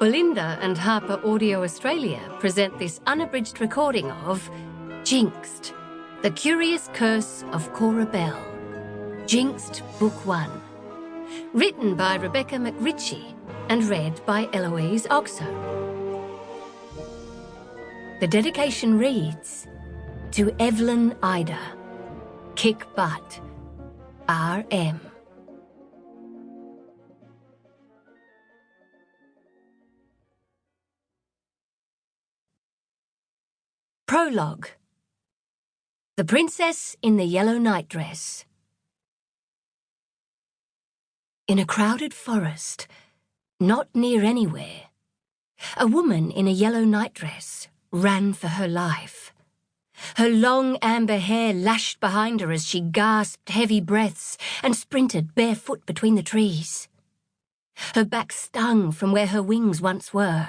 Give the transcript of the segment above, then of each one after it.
Belinda and HarperAudio Australia present this unabridged recording of Jinxed, The Curious Curse of Cora Bell. Jinxed, Book 1. Written by Rebecca Mcritchie and read by Eloise, Oxer. The dedication reads, To Evelyn Ida, Kick Butt, R.M. Prologue. The Princess in the Yellow Nightdress. In a crowded forest, not near anywhere, a woman in a yellow nightdress ran for her life. Her long amber hair lashed behind her as she gasped heavy breaths and sprinted barefoot between the trees. Her back stung from where her wings once were.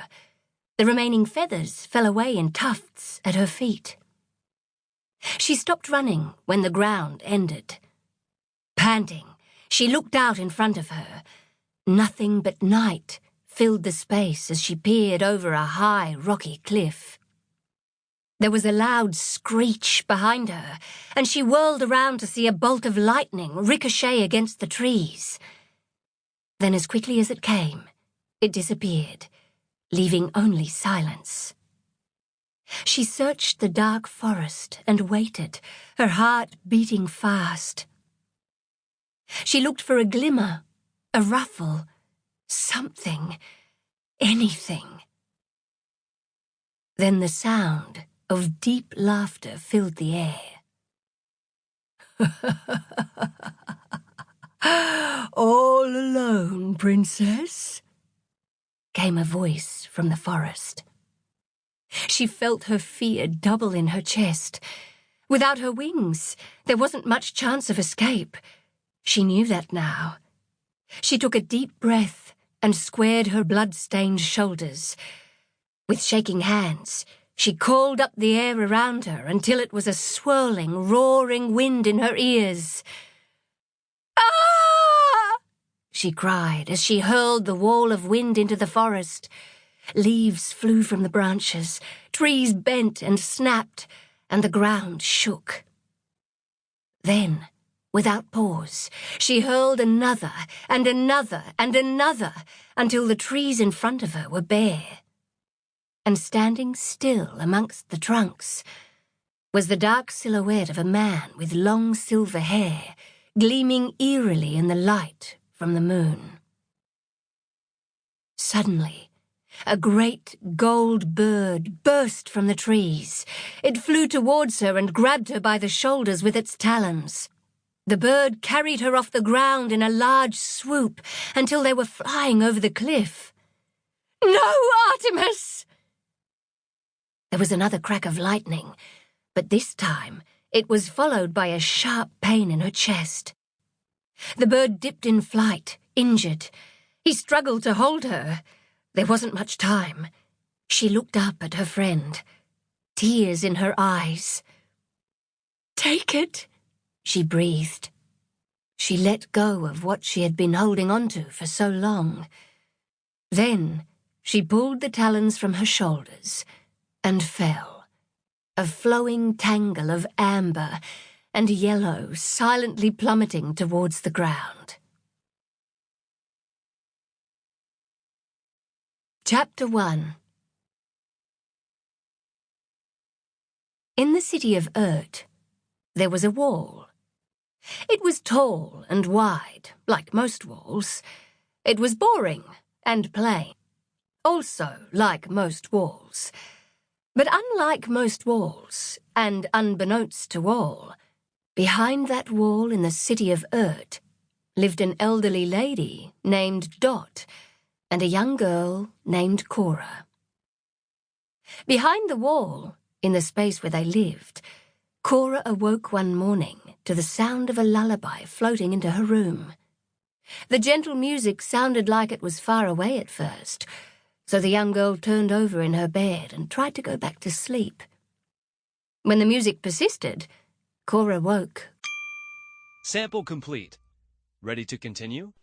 The remaining feathers fell away in tufts at her feet. She stopped running when the ground ended. Panting, she looked out in front of her. Nothing but night filled the space as she peered over a high, rocky cliff. There was a loud screech behind her, and she whirled around to see a bolt of lightning ricochet against the trees. Then, as quickly as it came, it disappeared, leaving only silence. She searched the dark forest and waited, her heart beating fast. She looked for a glimmer, a ruffle, something, anything. Then the sound of deep laughter filled the air. All alone, Princess? Came a voice from the forest. She felt her fear double in her chest. Without her wings, there wasn't much chance of escape. She knew that now. She took a deep breath and squared her blood-stained shoulders. With shaking hands, she called up the air around her until it was a swirling, roaring wind in her ears. Ah! She cried as she hurled the wall of wind into the forest. Leaves flew from the branches, trees bent and snapped, and the ground shook. Then, without pause, she hurled another and another and another until the trees in front of her were bare. And standing still amongst the trunks was the dark silhouette of a man with long silver hair, gleaming eerily in the light from the moon. Suddenly, a great gold bird burst from the trees. It flew towards her and grabbed her by the shoulders with its talons. The bird carried her off the ground in a large swoop until they were flying over the cliff. No, Artemis! There was another crack of lightning, but this time it was followed by a sharp pain in her chest. The bird dipped in flight, injured. He struggled to hold her. There wasn't much time. She looked up at her friend, tears in her eyes. Take it, she breathed. She let go of what she had been holding onto for so long. Then she pulled the talons from her shoulders and fell, a flowing tangle of amber and yellow silently plummeting towards the ground. Chapter 1. In the city of Urt, there was a wall. It was tall and wide, like most walls. It was boring and plain, also like most walls. But unlike most walls, and unbeknownst to all, behind that wall in the city of Urt lived an elderly lady named Dot and a young girl named Cora. Behind the wall, in the space where they lived, Cora awoke one morning to the sound of a lullaby floating into her room. The gentle music sounded like it was far away at first, so the young girl turned over in her bed and tried to go back to sleep. When the music persisted, Cora woke. Sample complete. Ready to continue?